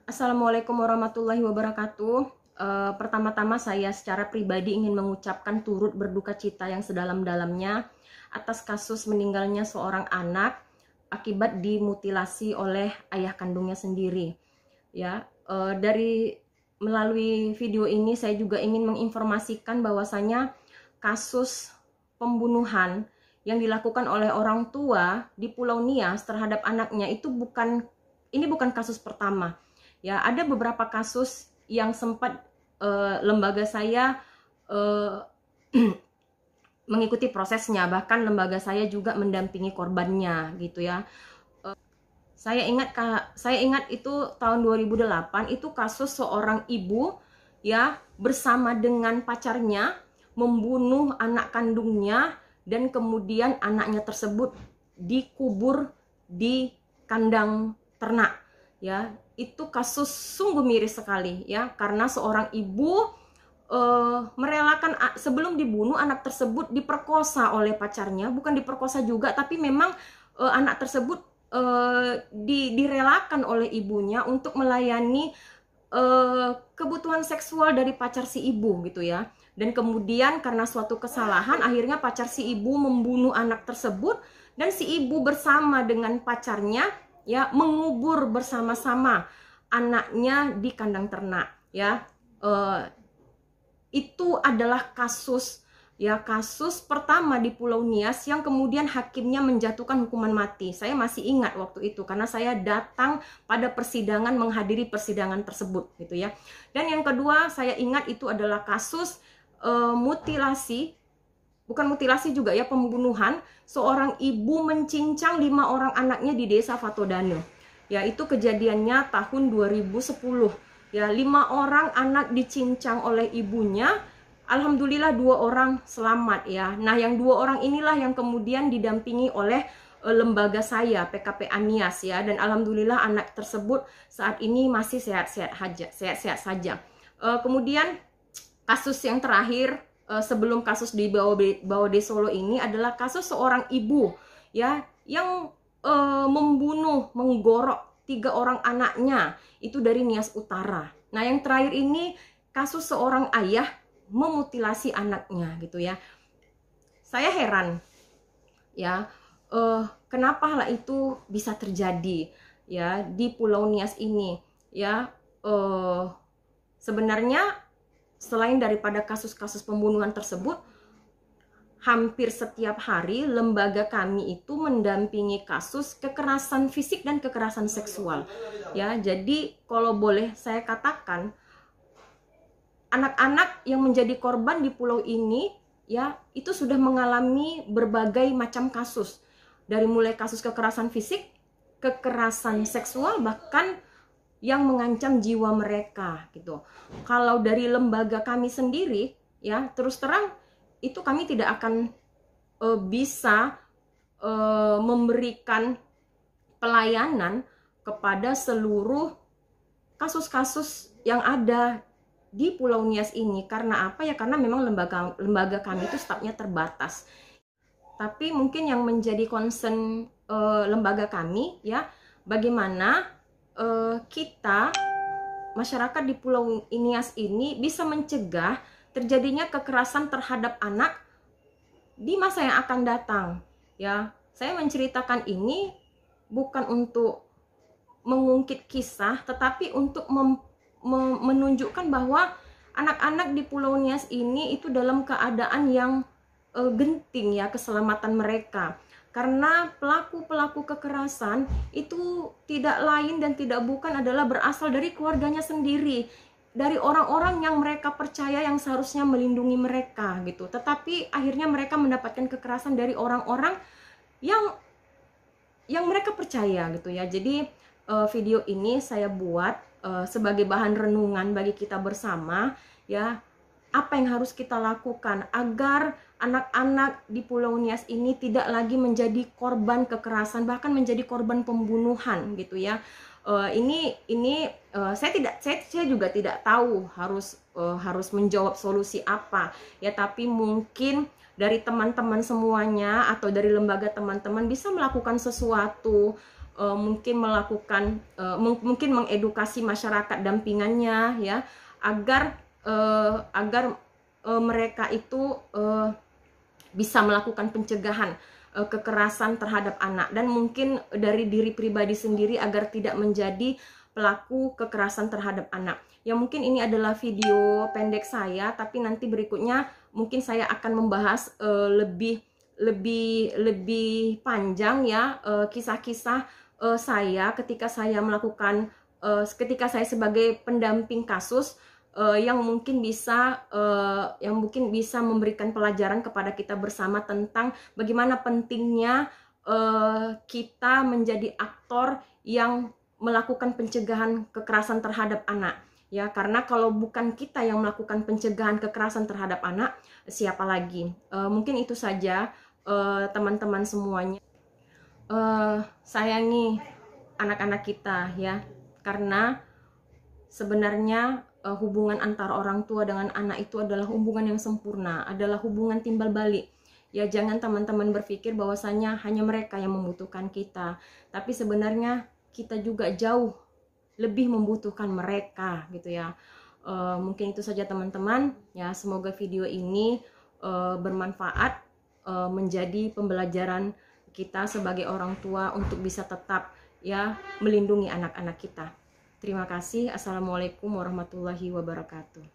Assalamualaikum warahmatullahi wabarakatuh. Pertama-tama saya secara pribadi ingin mengucapkan turut berduka cita yang sedalam-dalamnya atas kasus meninggalnya seorang anak akibat dimutilasi oleh ayah kandungnya sendiri. Ya, melalui video ini saya juga ingin menginformasikan bahwasanya kasus pembunuhan yang dilakukan oleh orang tua di Pulau Nias terhadap anaknya itu bukan kasus pertama. Ya, ada beberapa kasus yang sempat lembaga saya mengikuti prosesnya, bahkan lembaga saya juga mendampingi korbannya gitu ya. Saya ingat itu tahun 2008 itu kasus seorang ibu ya bersama dengan pacarnya membunuh anak kandungnya dan kemudian anaknya tersebut dikubur di kandang ternak ya. Itu kasus sungguh miris sekali ya, karena seorang ibu merelakan sebelum dibunuh anak tersebut diperkosa oleh pacarnya, bukan diperkosa juga tapi memang anak tersebut direlakan oleh ibunya untuk melayani kebutuhan seksual dari pacar si ibu gitu ya. Dan kemudian karena suatu kesalahan akhirnya pacar si ibu membunuh anak tersebut dan si ibu bersama dengan pacarnya ya mengubur bersama-sama anaknya di kandang ternak ya. Itu adalah kasus pertama di Pulau Nias yang kemudian hakimnya menjatuhkan hukuman mati. Saya masih ingat waktu itu karena saya datang pada persidangan, menghadiri persidangan tersebut gitu ya. Dan yang kedua saya ingat itu adalah kasus mutilasi, bukan mutilasi juga ya, pembunuhan seorang ibu mencincang 5 orang anaknya di desa Fatodano. Ya, itu kejadiannya tahun 2010. Ya, 5 orang anak dicincang oleh ibunya. Alhamdulillah 2 orang selamat ya. Nah, yang 2 orang inilah yang kemudian didampingi oleh lembaga saya PKP Nias ya, dan alhamdulillah anak tersebut saat ini masih sehat-sehat saja. Kemudian kasus yang terakhir sebelum kasus di Bawode Solo ini adalah kasus seorang ibu ya yang membunuh, menggorok 3 orang anaknya itu dari Nias Utara. Nah, yang terakhir ini kasus seorang ayah memutilasi anaknya gitu ya. Saya heran ya, kenapa hal itu bisa terjadi ya di Pulau Nias ini ya. Sebenarnya selain daripada kasus-kasus pembunuhan tersebut, hampir setiap hari lembaga kami itu mendampingi kasus kekerasan fisik dan kekerasan seksual ya. Jadi kalau boleh saya katakan, anak-anak yang menjadi korban di pulau ini ya itu sudah mengalami berbagai macam kasus, dari mulai kasus kekerasan fisik, kekerasan seksual, bahkan yang mengancam jiwa mereka gitu. Kalau dari lembaga kami sendiri ya, terus terang itu kami tidak akan bisa memberikan pelayanan kepada seluruh kasus-kasus yang ada di Pulau Nias ini. Karena apa ya? Karena memang lembaga kami itu stafnya terbatas. Tapi mungkin yang menjadi concern lembaga kami ya, bagaimana kita masyarakat di Pulau Nias ini bisa mencegah terjadinya kekerasan terhadap anak di masa yang akan datang ya. Saya menceritakan ini bukan untuk mengungkit kisah, tetapi untuk menunjukkan bahwa anak-anak di Pulau Nias ini itu dalam keadaan yang genting ya, keselamatan mereka. Karena pelaku-pelaku kekerasan itu tidak lain dan tidak bukan adalah berasal dari keluarganya sendiri, dari orang-orang yang mereka percaya yang seharusnya melindungi mereka gitu. Tetapi akhirnya mereka mendapatkan kekerasan dari orang-orang yang mereka percaya gitu ya. Jadi video ini saya buat sebagai bahan renungan bagi kita bersama ya, apa yang harus kita lakukan agar anak-anak di Pulau Nias ini tidak lagi menjadi korban kekerasan, bahkan menjadi korban pembunuhan gitu ya. Saya juga tidak tahu harus menjawab solusi apa ya, tapi mungkin dari teman-teman semuanya atau dari lembaga teman-teman bisa melakukan sesuatu mungkin melakukan mungkin mengedukasi masyarakat dampingannya ya, agar mereka itu bisa melakukan pencegahan kekerasan terhadap anak, dan mungkin dari diri pribadi sendiri agar tidak menjadi pelaku kekerasan terhadap anak. Ya mungkin ini adalah video pendek saya, tapi nanti berikutnya mungkin saya akan membahas lebih panjang ya, kisah-kisah saya ketika saya melakukan ketika saya sebagai pendamping kasus, yang mungkin bisa memberikan pelajaran kepada kita bersama tentang bagaimana pentingnya kita menjadi aktor yang melakukan pencegahan kekerasan terhadap anak ya, karena kalau bukan kita yang melakukan pencegahan kekerasan terhadap anak, siapa lagi? Mungkin itu saja teman-teman semuanya. Sayangi anak-anak kita ya, karena sebenarnya hubungan antara orang tua dengan anak itu adalah hubungan yang sempurna, adalah hubungan timbal balik. Ya jangan teman-teman berpikir bahwasanya hanya mereka yang membutuhkan kita, tapi sebenarnya kita juga jauh lebih membutuhkan mereka gitu ya. Mungkin itu saja teman-teman ya, semoga video ini bermanfaat, menjadi pembelajaran kita sebagai orang tua untuk bisa tetap ya melindungi anak-anak kita. Terima kasih. Assalamualaikum warahmatullahi wabarakatuh.